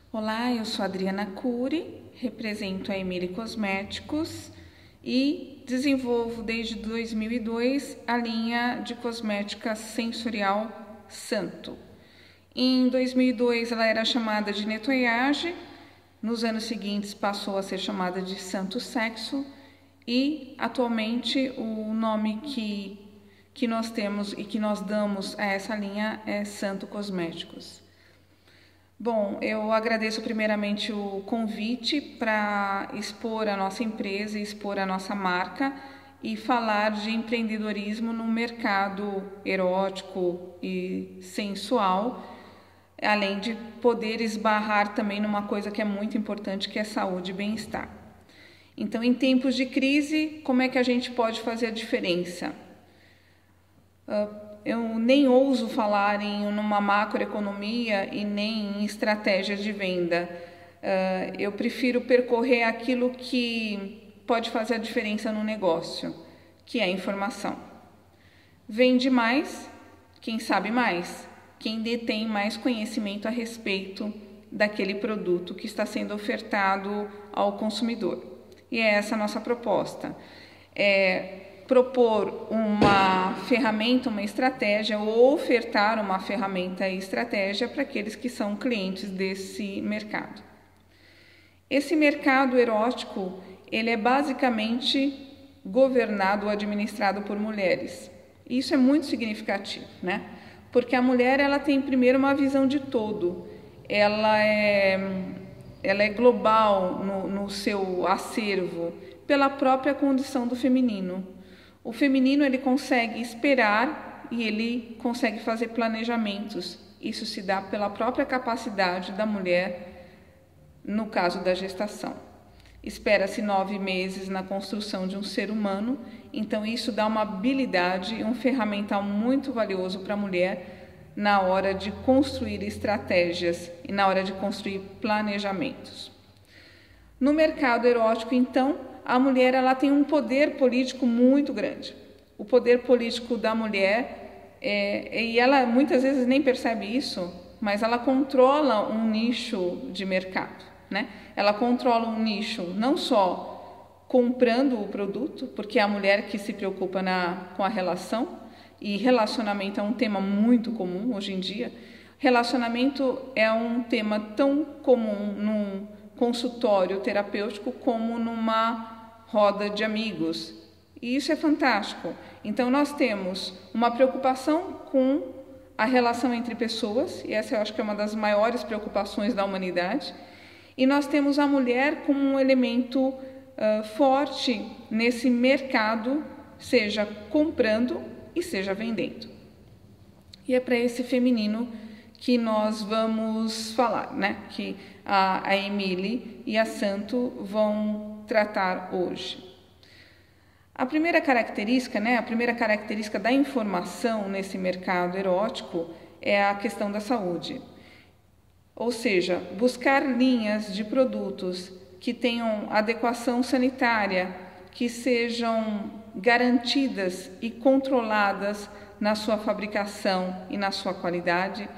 Olá, eu sou Adriana Cury, represento a Emily Cosméticos e desenvolvo desde 2002 a linha de cosmética sensorial Santo. Em 2002 ela era chamada de Nettoyage, nos anos seguintes passou a ser chamada de Santo Sexo e atualmente o nome que nós temos e que nós damos a essa linha é Santo Cosméticos. Bom, eu agradeço primeiramente o convite para expor a nossa empresa, expor a nossa marca e falar de empreendedorismo no mercado erótico e sensual, além de poder esbarrar também numa coisa que é muito importante, que é saúde e bem-estar. Então, em tempos de crise, como é que a gente pode fazer a diferença? Eu nem ouso falar em uma macroeconomia e nem em estratégias de venda. Eu prefiro percorrer aquilo que pode fazer a diferença no negócio, que é a informação. Vende mais quem sabe mais, quem detém mais conhecimento a respeito daquele produto que está sendo ofertado ao consumidor. E é essa a nossa proposta. Propor uma ferramenta, uma estratégia ou ofertar uma ferramenta e estratégia para aqueles que são clientes desse mercado. Esse mercado erótico, ele é basicamente governado ou administrado por mulheres. Isso é muito significativo, né? Porque a mulher, ela tem primeiro uma visão de todo. Ela é global no seu acervo pela própria condição do feminino. O feminino, ele consegue esperar e ele consegue fazer planejamentos. Isso se dá pela própria capacidade da mulher no caso da gestação. Espera-se 9 meses na construção de um ser humano, então isso dá uma habilidade e um ferramental muito valioso para a mulher na hora de construir estratégias e na hora de construir planejamentos. No mercado erótico, então, a mulher, ela tem um poder político muito grande. O poder político da mulher, e ela muitas vezes nem percebe isso, mas ela controla um nicho de mercado, né? Ela controla um nicho não só comprando o produto, porque é a mulher que se preocupa com a relação, e relacionamento é um tema muito comum hoje em dia. Relacionamento é um tema tão comum num consultório terapêutico como numa roda de amigos, e isso é fantástico. Então nós temos uma preocupação com a relação entre pessoas, e essa eu acho que é uma das maiores preocupações da humanidade, e nós temos a mulher como um elemento forte nesse mercado, seja comprando e seja vendendo. E é para esse feminino que nós vamos falar, né? Que a Emily e a Santo vão tratar hoje. A primeira característica, né? A primeira característica da informação nesse mercado erótico é a questão da saúde. Ou seja, buscar linhas de produtos que tenham adequação sanitária, que sejam garantidas e controladas na sua fabricação e na sua qualidade,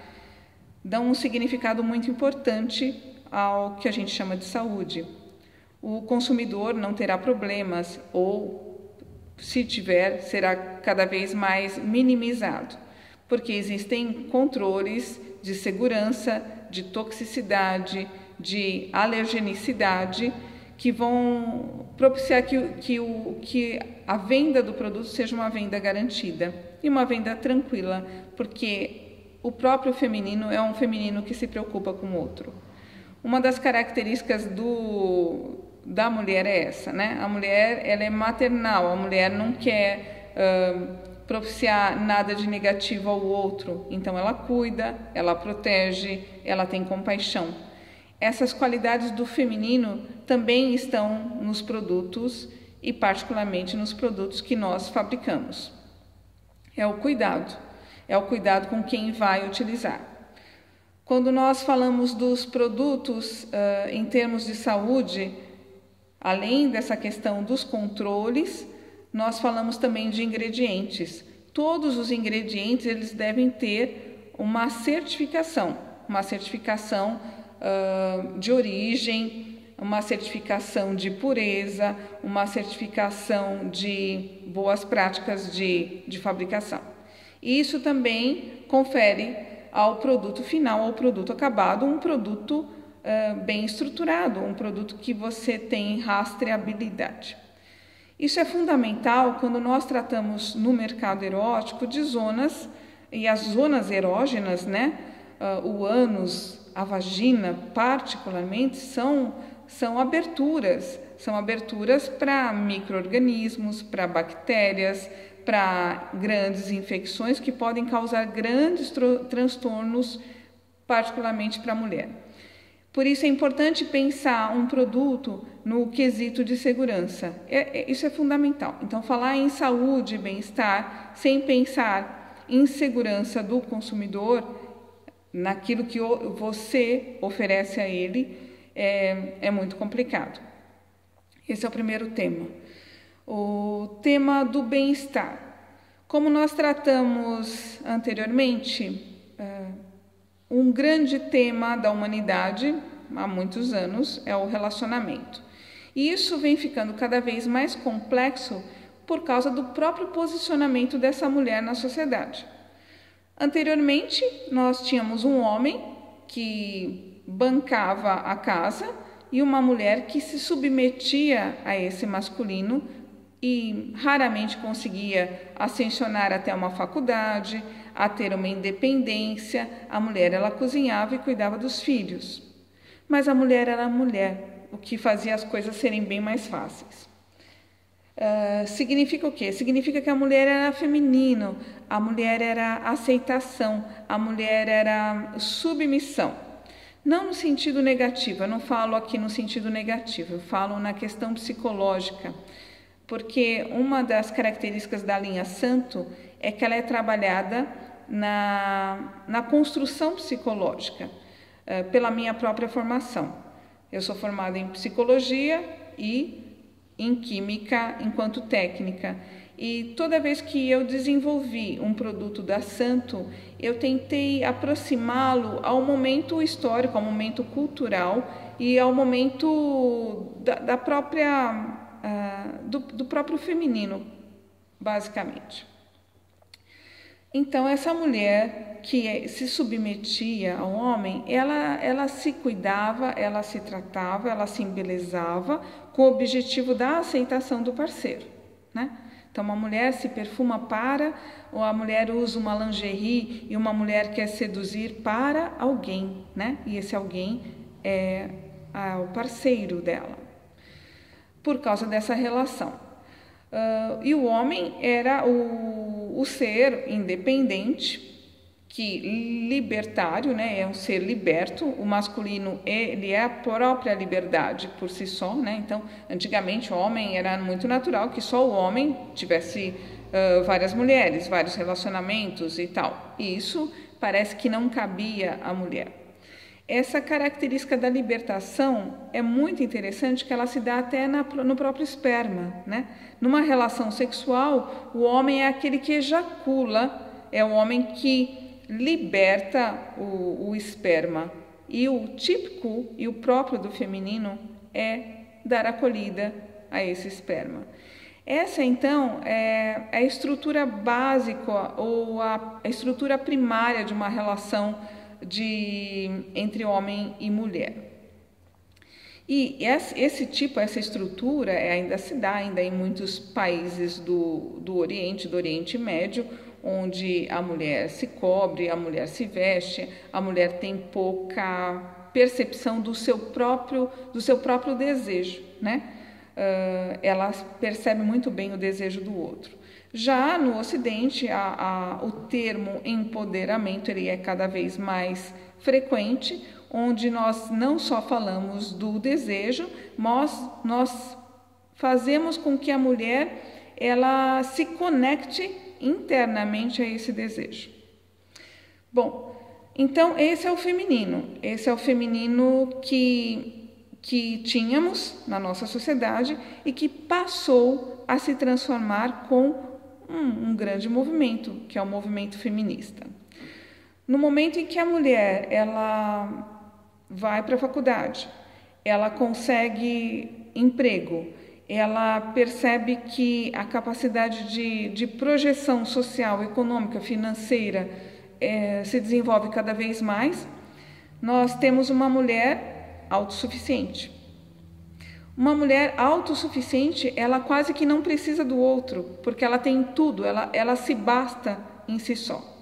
dão um significado muito importante ao que a gente chama de saúde. O consumidor não terá problemas ou, se tiver, será cada vez mais minimizado, porque existem controles de segurança, de toxicidade, de alergenicidade, que vão propiciar que a venda do produto seja uma venda garantida e uma venda tranquila, porque o próprio feminino é um feminino que se preocupa com o outro. Uma das características da mulher é essa, né? A mulher, ela é maternal, a mulher não quer propiciar nada de negativo ao outro, então ela cuida, ela protege, ela tem compaixão. Essas qualidades do feminino também estão nos produtos e particularmente nos produtos que nós fabricamos. É o cuidado com quem vai utilizar. Quando nós falamos dos produtos em termos de saúde, além dessa questão dos controles, nós falamos também de ingredientes. Todos os ingredientes, eles devem ter uma certificação de origem, uma certificação de pureza, uma certificação de boas práticas de fabricação. E isso também confere ao produto final, ao produto acabado, um produto bem estruturado, um produto que você tem rastreabilidade. Isso é fundamental quando nós tratamos no mercado erótico de zonas, e as zonas erógenas, né? O ânus, a vagina, particularmente, são aberturas para micro-organismos, para bactérias, para grandes infecções que podem causar grandes transtornos, particularmente para a mulher. Por isso é importante pensar um produto no quesito de segurança. Isso é fundamental. Então, falar em saúde e bem-estar sem pensar em segurança do consumidor, naquilo que você oferece a ele, é muito complicado. Esse é o primeiro tema. O tema do bem-estar. Como nós tratamos anteriormente, um grande tema da humanidade, há muitos anos, é o relacionamento. E isso vem ficando cada vez mais complexo por causa do próprio posicionamento dessa mulher na sociedade. Anteriormente, nós tínhamos um homem que bancava a casa e uma mulher que se submetia a esse masculino e raramente conseguia ascensionar até uma faculdade, a ter uma independência. A mulher, ela cozinhava e cuidava dos filhos. Mas a mulher era a mulher, o que fazia as coisas serem bem mais fáceis. Significa o quê? Significa que a mulher era feminino, a mulher era aceitação, a mulher era submissão. Não no sentido negativo, eu não falo aqui no sentido negativo, eu falo na questão psicológica, porque uma das características da linha Santo é que ela é trabalhada na construção psicológica, pela minha própria formação. Eu sou formada em psicologia e em química enquanto técnica. E toda vez que eu desenvolvi um produto da Santo, eu tentei aproximá-lo ao momento histórico, ao momento cultural e ao momento do próprio feminino, basicamente. Então, essa mulher que se submetia ao homem, ela se cuidava, ela se tratava, ela se embelezava com o objetivo da aceitação do parceiro, né? Então, uma mulher se perfuma ou a mulher usa uma lingerie e uma mulher quer seduzir para alguém, né? E esse alguém é o parceiro dela, por causa dessa relação. E o homem era o ser independente, libertário, né? É um ser liberto. O masculino, ele é a própria liberdade por si só, né? Então, antigamente o homem era muito natural que só o homem tivesse várias mulheres, vários relacionamentos e tal. E isso parece que não cabia à mulher. Essa característica da libertação é muito interessante, que ela se dá até no próprio esperma, né? Numa relação sexual, o homem é aquele que ejacula, é o homem que liberta o esperma. E o típico e o próprio do feminino é dar acolhida a esse esperma. Essa, então, é a estrutura básica ou a estrutura primária de uma relação entre homem e mulher. E essa estrutura ainda se dá em muitos países do Oriente Médio, onde a mulher se cobre, a mulher se veste, a mulher tem pouca percepção do seu próprio desejo, né? Ela percebe muito bem o desejo do outro. Já no Ocidente, o termo empoderamento ele é cada vez mais frequente, onde nós não só falamos do desejo, mas nós fazemos com que a mulher ela se conecte internamente a esse desejo. Bom, então esse é o feminino que tínhamos na nossa sociedade e que passou a se transformar com um grande movimento, que é o movimento feminista. No momento em que a mulher vai para a faculdade, ela consegue emprego, ela percebe que a capacidade de projeção social, econômica, financeira se desenvolve cada vez mais, nós temos uma mulher autossuficiente. Uma mulher autossuficiente, ela quase que não precisa do outro, porque ela tem tudo, ela se basta em si só.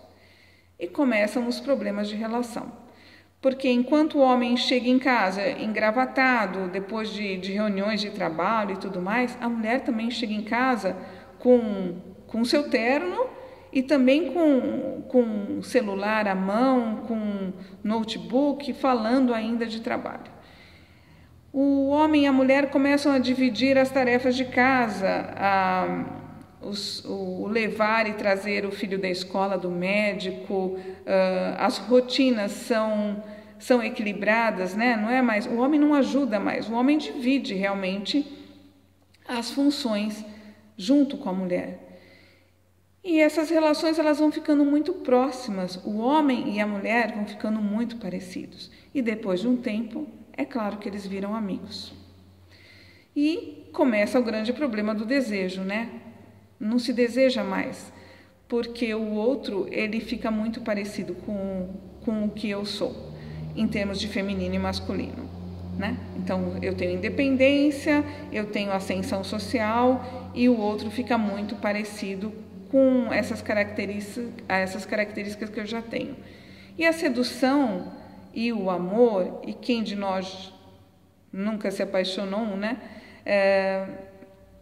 E começam os problemas de relação. Porque enquanto o homem chega em casa engravatado, depois de reuniões de trabalho e tudo mais, a mulher também chega em casa com seu terno e também com celular à mão, com notebook, falando ainda de trabalho. O homem e a mulher começam a dividir as tarefas de casa, o levar e trazer o filho da escola, do médico, as rotinas são equilibradas, né? Não é mais, o homem não ajuda mais, o homem divide realmente as funções junto com a mulher. E essas relações elas vão ficando muito próximas, o homem e a mulher vão ficando muito parecidos. E depois de um tempo, é claro que eles viram amigos. E começa o grande problema do desejo, né? Não se deseja mais, porque o outro ele fica muito parecido com o que eu sou, em termos de feminino e masculino, né? Então, eu tenho independência, eu tenho ascensão social e o outro fica muito parecido com essas características que eu já tenho. E a sedução e o amor, e quem de nós nunca se apaixonou, né?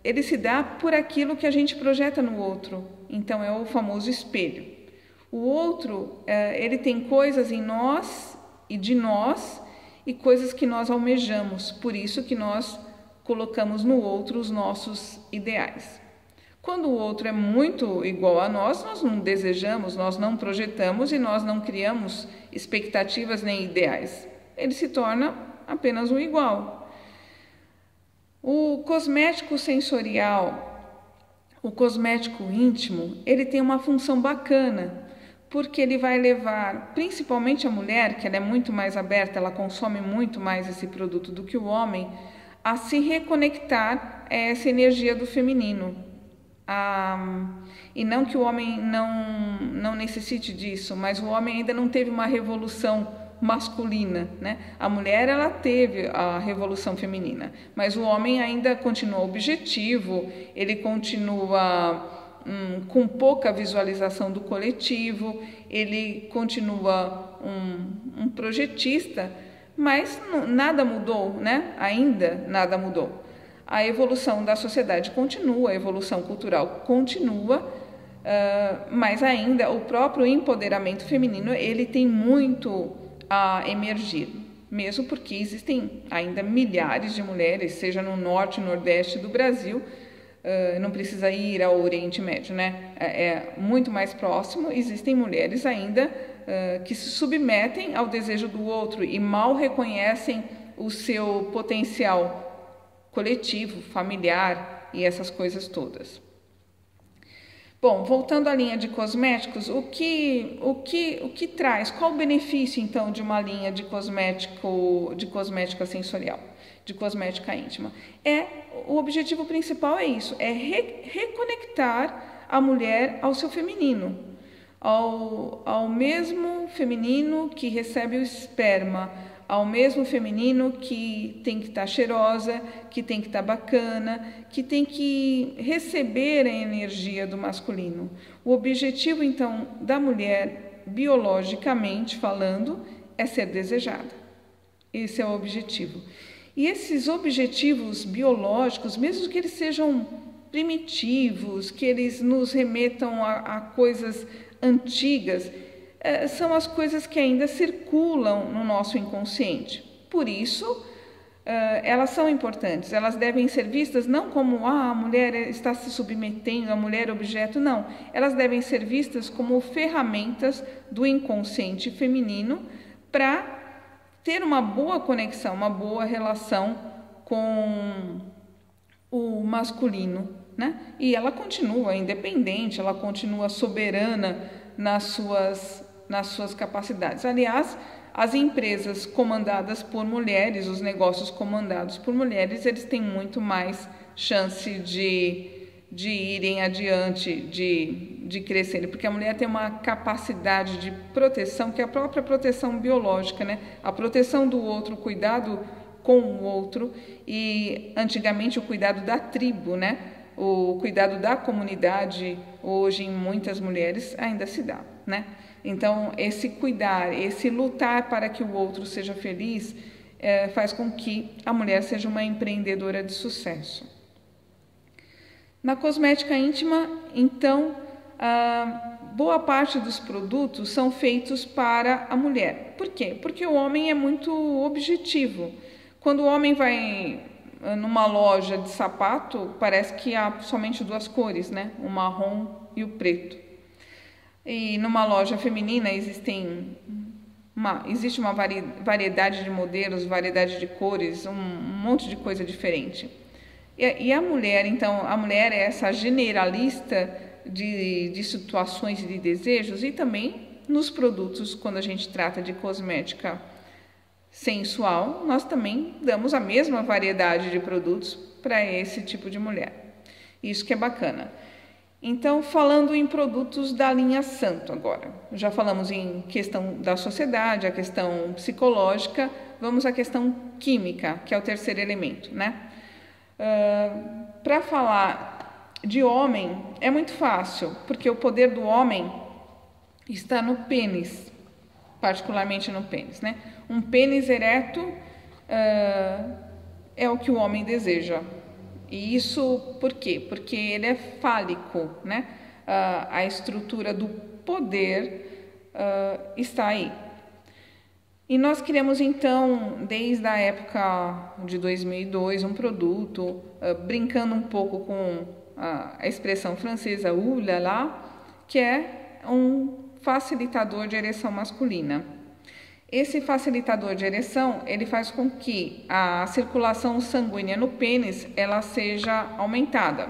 Ele se dá por aquilo que a gente projeta no outro. Então, é o famoso espelho. O outro, ele tem coisas em nós e de nós e coisas que nós almejamos. Por isso que nós colocamos no outro os nossos ideais. Quando o outro é muito igual a nós não desejamos, nós não projetamos e nós não criamos expectativas nem ideais. Ele se torna apenas um igual. O cosmético sensorial, o cosmético íntimo, ele tem uma função bacana, porque ele vai levar, principalmente a mulher, que ela é muito mais aberta, ela consome muito mais esse produto do que o homem, a se reconectar a essa energia do feminino. E não que o homem não necessite disso, mas o homem ainda não teve uma revolução masculina, né? A mulher ela teve a revolução feminina, mas o homem ainda continua objetivo, ele continua com pouca visualização do coletivo, ele continua um projetista, mas nada mudou, né? Ainda nada mudou. A evolução da sociedade continua, a evolução cultural continua, mas ainda o próprio empoderamento feminino ele tem muito a emergir, mesmo porque existem ainda milhares de mulheres, seja no norte e nordeste do Brasil, não precisa ir ao Oriente Médio, né? É muito mais próximo, existem mulheres ainda que se submetem ao desejo do outro e mal reconhecem o seu potencial coletivo, familiar e essas coisas todas. Bom, voltando à linha de cosméticos, o que traz? Qual o benefício então de uma linha de cosmética sensorial, de cosmética íntima? O objetivo principal é isso, é reconectar a mulher ao seu feminino, ao mesmo feminino que recebe o esperma, ao mesmo feminino que tem que estar cheirosa, que tem que estar bacana, que tem que receber a energia do masculino. O objetivo, então, da mulher, biologicamente falando, é ser desejada. Esse é o objetivo. E esses objetivos biológicos, mesmo que eles sejam primitivos, que eles nos remetam a coisas antigas, são as coisas que ainda circulam no nosso inconsciente. Por isso, elas são importantes. Elas devem ser vistas não como a mulher está se submetendo, a mulher objeto, não. Elas devem ser vistas como ferramentas do inconsciente feminino para ter uma boa conexão, uma boa relação com o masculino, né? E ela continua independente, ela continua soberana nas suas capacidades. Aliás, As empresas comandadas por mulheres, os negócios comandados por mulheres, eles têm muito mais chance de irem adiante, de crescerem, porque a mulher tem uma capacidade de proteção, que é a própria proteção biológica, né? A proteção do outro, o cuidado com o outro, e antigamente o cuidado da tribo, né? O cuidado da comunidade, hoje em muitas mulheres ainda se dá, né? Então, esse cuidar, esse lutar para que o outro seja feliz, faz com que a mulher seja uma empreendedora de sucesso. Na cosmética íntima, então, boa parte dos produtos são feitos para a mulher. Por quê? Porque o homem é muito objetivo. Quando o homem vai numa loja de sapato, parece que há somente duas cores, né? O marrom e o preto. E numa loja feminina existe uma variedade de modelos, variedade de cores, um monte de coisa diferente. E a mulher, então, a mulher é essa generalista de situações e de desejos, e também nos produtos, quando a gente trata de cosmética sensual, nós também damos a mesma variedade de produtos para esse tipo de mulher. Isso que é bacana. Então, falando em produtos da linha Santo agora. Já falamos em questão da sociedade, a questão psicológica, vamos à questão química, que é o terceiro elemento, né? Para falar de homem é muito fácil, porque o poder do homem está no pênis, particularmente no pênis, né? Um pênis ereto é o que o homem deseja. E isso por quê? Porque ele é fálico, né? A estrutura do poder está aí. E nós criamos, então, desde a época de 2002, um produto, brincando um pouco com a expressão francesa "ouh là là", que é um facilitador de ereção masculina. Esse facilitador de ereção, ele faz com que a circulação sanguínea no pênis ela seja aumentada.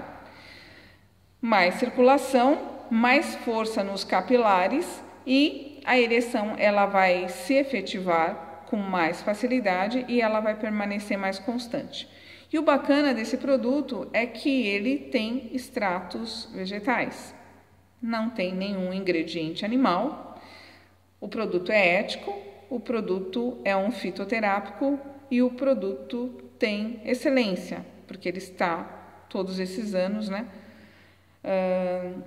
Mais circulação, mais força nos capilares e a ereção ela vai se efetivar com mais facilidade e ela vai permanecer mais constante. E o bacana desse produto é que ele tem extratos vegetais. Não tem nenhum ingrediente animal. O produto é ético. O produto é um fitoterápico e o produto tem excelência, porque ele está todos esses anos, né,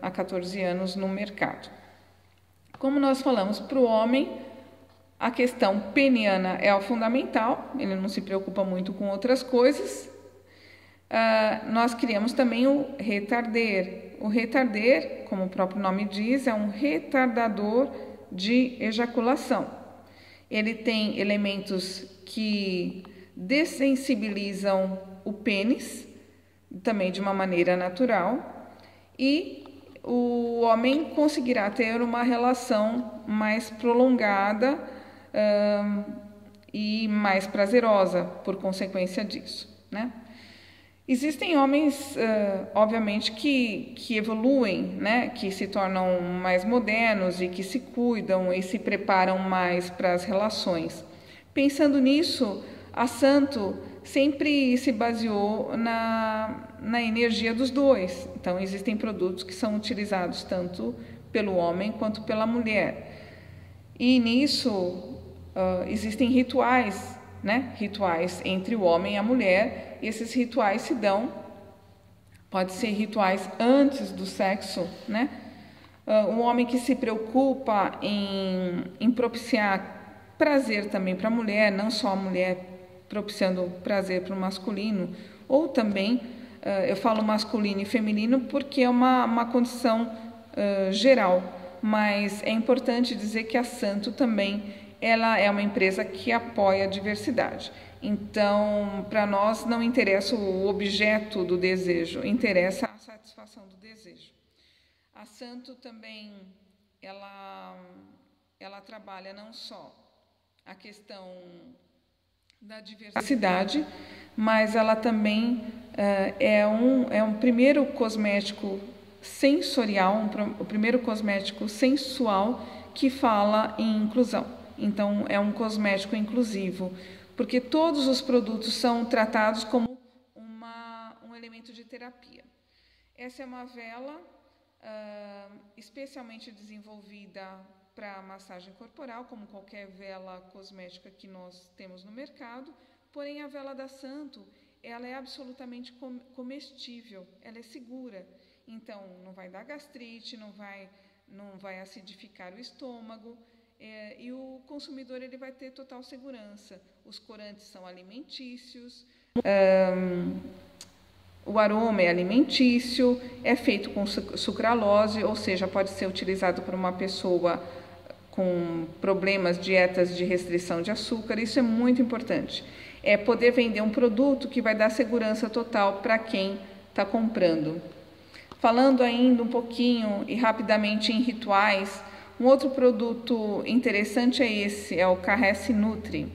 há 14 anos no mercado. Como nós falamos, para o homem, a questão peniana é o fundamental, ele não se preocupa muito com outras coisas. Nós criamos também o retarder. O retarder, como o próprio nome diz, é um retardador de ejaculação. Ele tem elementos que dessensibilizam o pênis, também de uma maneira natural, e o homem conseguirá ter uma relação mais prolongada e mais prazerosa por consequência disso, né? Existem homens, obviamente, que evoluem, né? Que se tornam mais modernos e que se cuidam e se preparam mais para as relações. Pensando nisso, a Santo sempre se baseou na energia dos dois. Então, existem produtos que são utilizados tanto pelo homem quanto pela mulher. E nisso existem rituais, né? Rituais entre o homem e a mulher. E esses rituais se dão, pode ser rituais antes do sexo, né? Um homem que se preocupa em propiciar prazer também para a mulher, não só a mulher propiciando prazer para o masculino, ou também, eu falo masculino e feminino porque é uma condição geral, mas é importante dizer que a Santo também ela é uma empresa que apoia a diversidade. Então, para nós não interessa o objeto do desejo, interessa a satisfação do desejo. A Santo também, ela trabalha não só a questão da diversidade, mas ela também é um primeiro cosmético sensorial, o primeiro cosmético sensual que fala em inclusão. Então, é um cosmético inclusivo, porque todos os produtos são tratados como um elemento de terapia. Essa é uma vela especialmente desenvolvida para massagem corporal, como qualquer vela cosmética que nós temos no mercado, porém a vela da Santo, ela é absolutamente comestível, ela é segura, então não vai dar gastrite, não vai acidificar o estômago, e o consumidor ele vai ter total segurança. Os corantes são alimentícios, o aroma é alimentício, é feito com sucralose, ou seja, pode ser utilizado por uma pessoa com problemas, dietas de restrição de açúcar. Isso é muito importante. É poder vender um produto que vai dar segurança total para quem está comprando. Falando ainda um pouquinho e rapidamente em rituais, um outro produto interessante é esse, é o Caresse Nutri.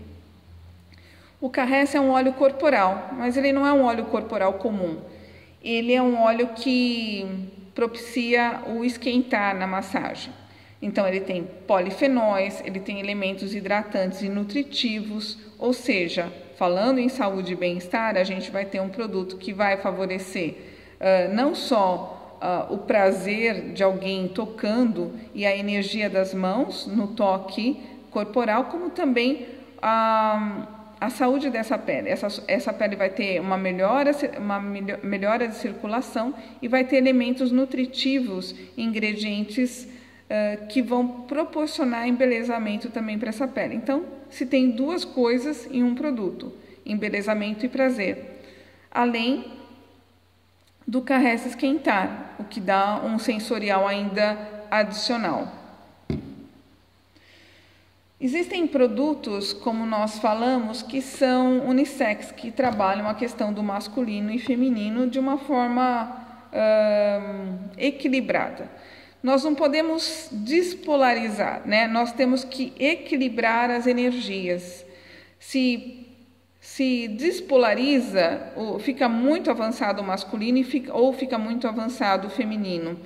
O Caresse é um óleo corporal, mas ele não é um óleo corporal comum. Ele é um óleo que propicia o esquentar na massagem. Então, ele tem polifenóis, ele tem elementos hidratantes e nutritivos, ou seja, falando em saúde e bem-estar, a gente vai ter um produto que vai favorecer não só o prazer de alguém tocando e a energia das mãos no toque corporal, como também a saúde dessa pele. Essa pele vai ter uma melhora de circulação e vai ter elementos nutritivos, ingredientes que vão proporcionar embelezamento também para essa pele. Então, se tem duas coisas em um produto, embelezamento e prazer, além do Caresse Esquentar, o que dá um sensorial ainda adicional. Existem produtos, como nós falamos, que são unissex, que trabalham a questão do masculino e feminino de uma forma equilibrada. Nós não podemos despolarizar, né? Nós temos que equilibrar as energias. Se despolariza, fica muito avançado o masculino ou fica muito avançado o feminino.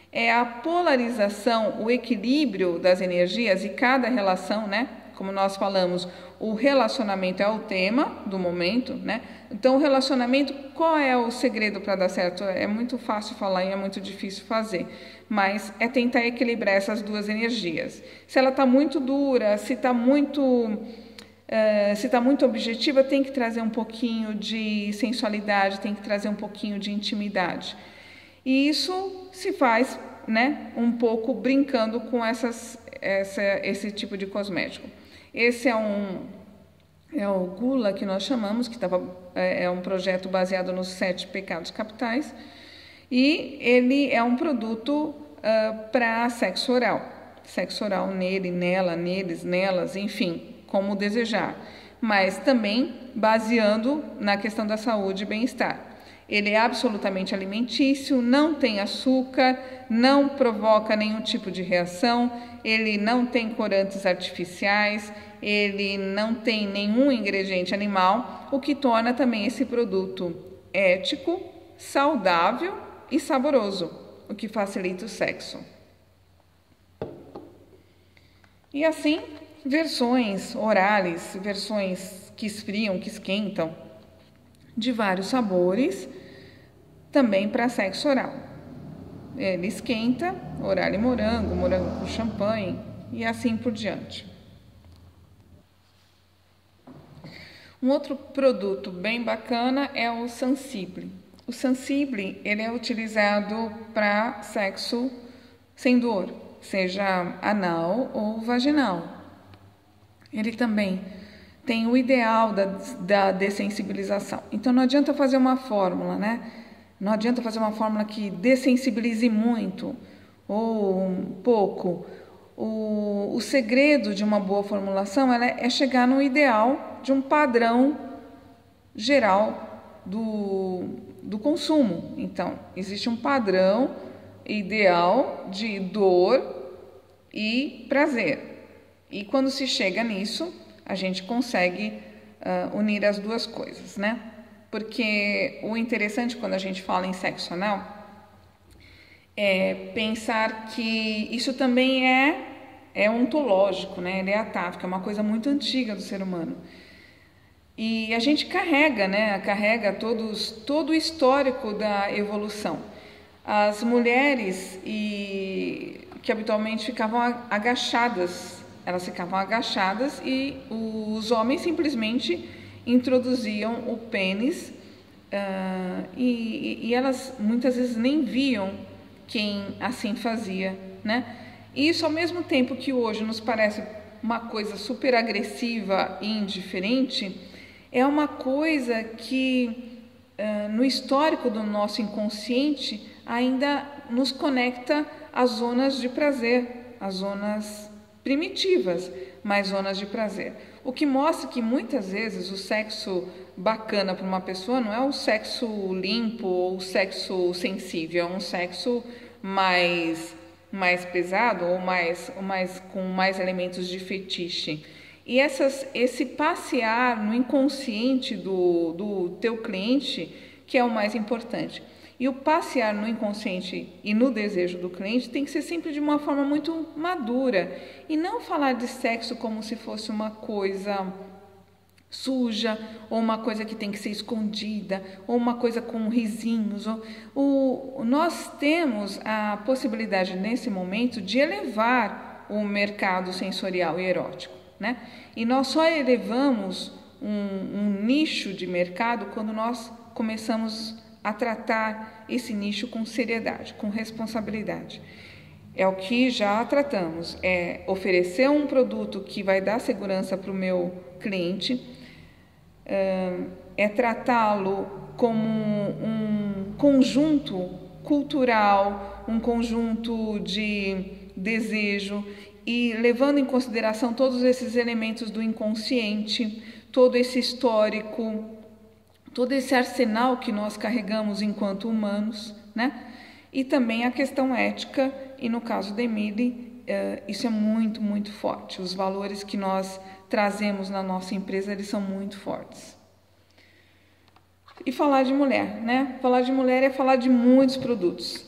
É a polarização, o equilíbrio das energias e cada relação, né? Como nós falamos, o relacionamento é o tema do momento, né? Então, o relacionamento, qual é o segredo para dar certo? É muito fácil falar e é muito difícil fazer, mas é tentar equilibrar essas duas energias. Se ela está muito dura, se está muito objetiva, tem que trazer um pouquinho de sensualidade, tem que trazer um pouquinho de intimidade. E isso se faz, né, um pouco brincando com esse tipo de cosmético. Esse é o Gula, que nós chamamos, que é um projeto baseado nos 7 pecados capitais, e ele é um produto para sexo oral nele, nela, neles, nelas, enfim, como desejar, mas também baseando na questão da saúde e bem-estar. Ele é absolutamente alimentício, não tem açúcar, não provoca nenhum tipo de reação, ele não tem corantes artificiais, ele não tem nenhum ingrediente animal, o que torna também esse produto ético, saudável e saboroso, o que facilita o sexo. E assim, versões orales, versões que esfriam, que esquentam, de vários sabores, também para sexo oral. Ele esquenta, oral e morango, morango com champanhe e assim por diante. Um outro produto bem bacana é o Sensible. O Sensible, ele é utilizado para sexo sem dor, seja anal ou vaginal. Ele também tem o ideal da dessensibilização. Então, não adianta fazer uma fórmula, né? Não adianta fazer uma fórmula que dessensibilize muito ou um pouco. O segredo de uma boa formulação é chegar no ideal de um padrão geral do consumo. Então, existe um padrão ideal de dor e prazer. E quando se chega nisso, a gente consegue unir as duas coisas, né? Porque o interessante quando a gente fala em sexo anal é pensar que isso também é é ontológico, né? Ele é atávico, é uma coisa muito antiga do ser humano. E a gente carrega, né? Carrega todo o histórico da evolução. As mulheres que habitualmente ficavam agachadas, elas ficavam agachadas e os homens simplesmente introduziam o pênis e elas muitas vezes nem viam quem assim fazia, né? E isso, ao mesmo tempo que hoje nos parece uma coisa super agressiva e indiferente, é uma coisa que no histórico do nosso inconsciente ainda nos conecta às zonas de prazer, às zonas primitivas, mas zonas de prazer. O que mostra que muitas vezes o sexo bacana para uma pessoa não é o sexo limpo ou o sexo sensível, é um sexo mais pesado ou com mais elementos de fetiche. E esse passear no inconsciente do teu cliente, que é o mais importante. E o passear no inconsciente e no desejo do cliente tem que ser sempre de uma forma muito madura. E não falar de sexo como se fosse uma coisa suja, ou uma coisa que tem que ser escondida, ou uma coisa com risinhos. Nós temos a possibilidade, nesse momento, de elevar o mercado sensorial e erótico, né? E nós só elevamos um nicho de mercado quando nós começamos a tratar esse nicho com seriedade, com responsabilidade. É o que já tratamos, é oferecer um produto que vai dar segurança para o meu cliente, é tratá-lo como um conjunto cultural, um conjunto de desejo e levando em consideração todos esses elementos do inconsciente, todo esse histórico, todo esse arsenal que nós carregamos enquanto humanos, né? E também a questão ética, e no caso da Emily, isso é muito, muito forte. Os valores que nós trazemos na nossa empresa, eles são muito fortes. E falar de mulher, né? Falar de mulher é falar de muitos produtos.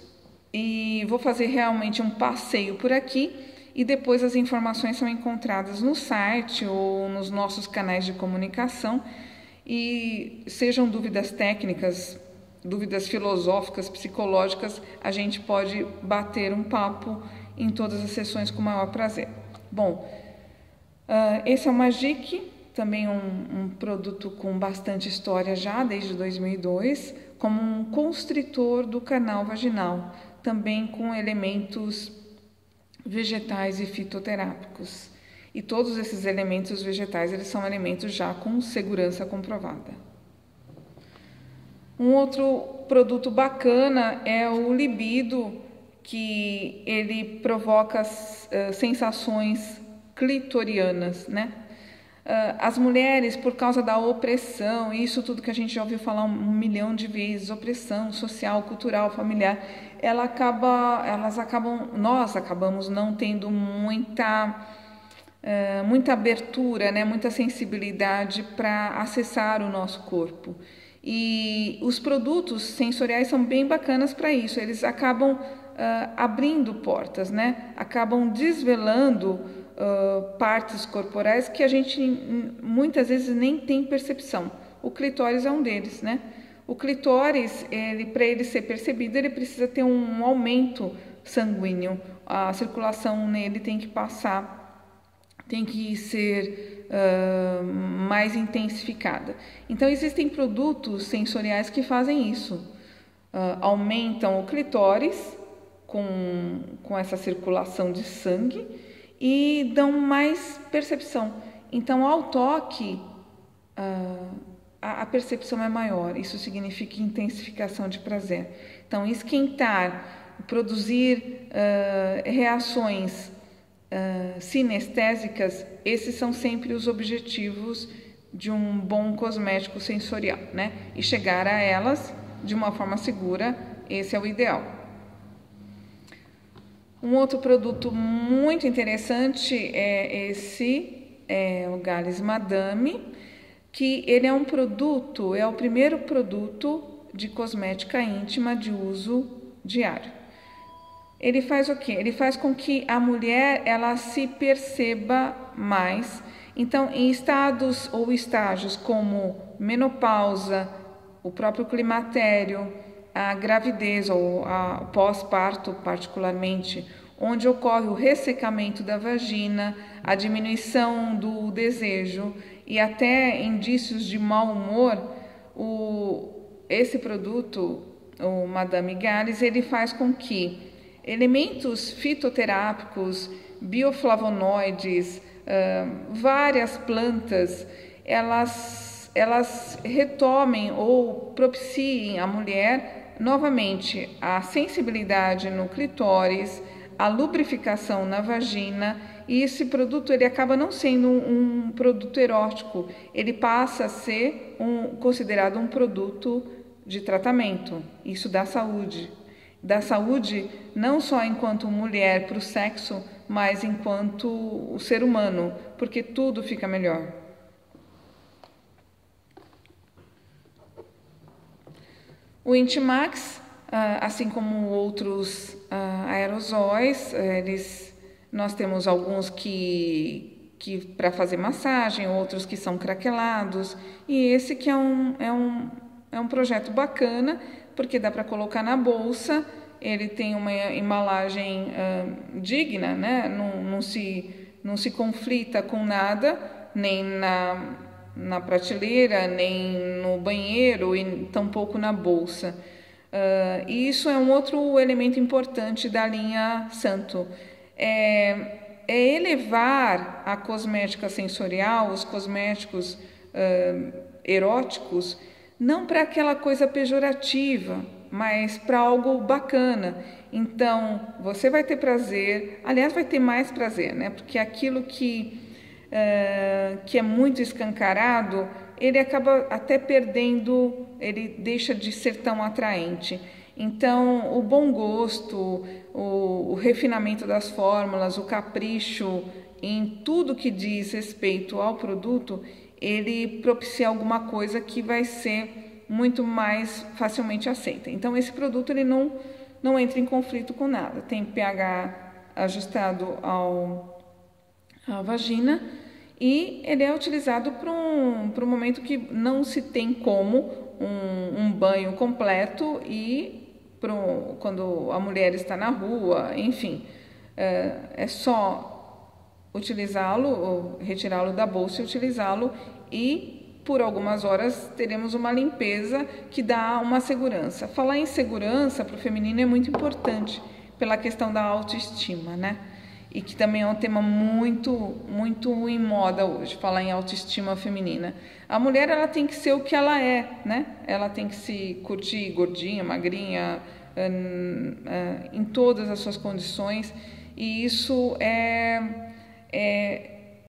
E vou fazer realmente um passeio por aqui, e depois as informações são encontradas no site ou nos nossos canais de comunicação. E sejam dúvidas técnicas, dúvidas filosóficas, psicológicas, a gente pode bater um papo em todas as sessões com o maior prazer. Bom, esse é o Magic, também um produto com bastante história já, desde 2002, como um constritor do canal vaginal, também com elementos vegetais e fitoterápicos. E todos esses elementos vegetais, eles são elementos já com segurança comprovada. Um outro produto bacana é o libido, que ele provoca sensações clitorianas, né? As mulheres, por causa da opressão, isso tudo que a gente já ouviu falar 1 milhão de vezes, opressão social, cultural, familiar, nós acabamos não tendo muita abertura, né, muita sensibilidade para acessar o nosso corpo. E os produtos sensoriais são bem bacanas para isso, eles acabam abrindo portas, né, acabam desvelando partes corporais que a gente muitas vezes nem tem percepção. O clitóris é um deles, né? O clitóris, para ele ser percebido, ele precisa ter um aumento sanguíneo, a circulação nele tem que passar, tem que ser mais intensificada. Então, existem produtos sensoriais que fazem isso, aumentam o clitóris com essa circulação de sangue e dão mais percepção. Então, ao toque, a percepção é maior, isso significa intensificação de prazer. Então, esquentar, produzir reações sinestésicas, esses são sempre os objetivos de um bom cosmético sensorial, né? E chegar a elas de uma forma segura, esse é o ideal. Um outro produto muito interessante é o Gales Madame, que ele é um produto, é o primeiro produto de cosmética íntima de uso diário. ele faz o quê? Ele faz com que a mulher ela se perceba mais. Então, em estados ou estágios como menopausa, o próprio climatério, a gravidez ou o pós-parto particularmente, onde ocorre o ressecamento da vagina, a diminuição do desejo e até indícios de mau humor, esse produto, o Madame Gales, ele faz com que elementos fitoterápicos, bioflavonoides, várias plantas, elas retomem ou propiciem à mulher novamente a sensibilidade no clitóris, a lubrificação na vagina, e esse produto ele acaba não sendo um produto erótico, ele passa a ser considerado um produto de tratamento. Isso dá saúde. Dá saúde não só enquanto mulher para o sexo, mas enquanto o ser humano, porque tudo fica melhor. O Intimax, assim como outros aerosóis, nós temos alguns que para fazer massagem, outros que são craquelados, e esse que é um projeto bacana, porque dá para colocar na bolsa, ele tem uma embalagem digna, né? Não se conflita com nada, nem na prateleira, nem no banheiro e tampouco na bolsa. E isso é um outro elemento importante da linha Santo. É elevar a cosmética sensorial, os cosméticos eróticos, não para aquela coisa pejorativa, mas para algo bacana. Então, você vai ter prazer, aliás, vai ter mais prazer, né? Porque aquilo que é muito escancarado, ele acaba até perdendo, ele deixa de ser tão atraente. Então, o bom gosto, o refinamento das fórmulas, o capricho em tudo que diz respeito ao produto, ele propicia alguma coisa que vai ser muito mais facilmente aceita. Então, esse produto ele não entra em conflito com nada. Tem pH ajustado à vagina e ele é utilizado para um momento que não se tem como um banho completo e quando a mulher está na rua, enfim, é só utilizá-lo, retirá-lo da bolsa e utilizá-lo, e por algumas horas teremos uma limpeza que dá uma segurança. Falar em segurança para o feminino é muito importante pela questão da autoestima, né? E que também é um tema muito, muito em moda hoje, falar em autoestima feminina. A mulher ela tem que ser o que ela é, né? Ela tem que se curtir gordinha, magrinha, em todas as suas condições, e isso é